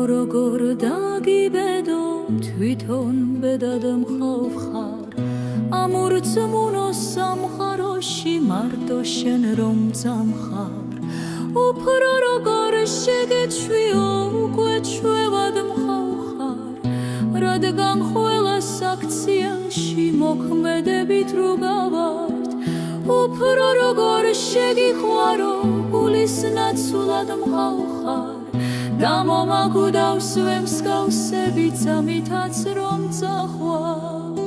როგორ დაგიბედო თვითონ ბედად მხავ ხარ ამურ წმუნოს სამხაროში მარტო შენ რომ წამხარ უფრო როგორ შეგეჩვიო უკვე ჩვევად მხავ ხარ რადგან ყველა საქციაში მოქმედებით რო გავართ უფრო როგორ შეგიხვარო გულის ნაცვლად მხავ ხარ და მომაკვდავს ვემსგავსებით ამითაც რომ წახვარ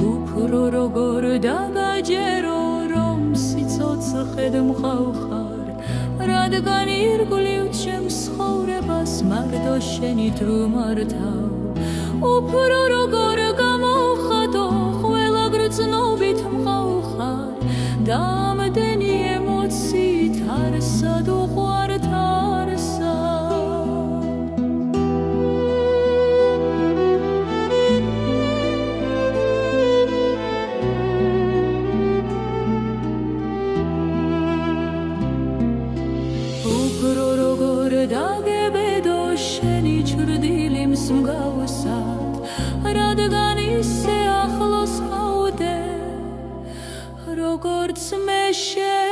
უფრო როგორ დაგაჯერო რომ სიცოცხლედ მხავ ხარ რადგან ირგვლივ ჩემს ცხოვრებას მარტო შენით რო მართავ უფრო როგორ გამოვხატო ყველა გრძნობით მხავ ხარ და ამდენი ემოციით არსად უყვართ დაგებედო შენი ჩრდილი მსგავსად რადგან ისე ახლოს ხავდე როგორც მე შენ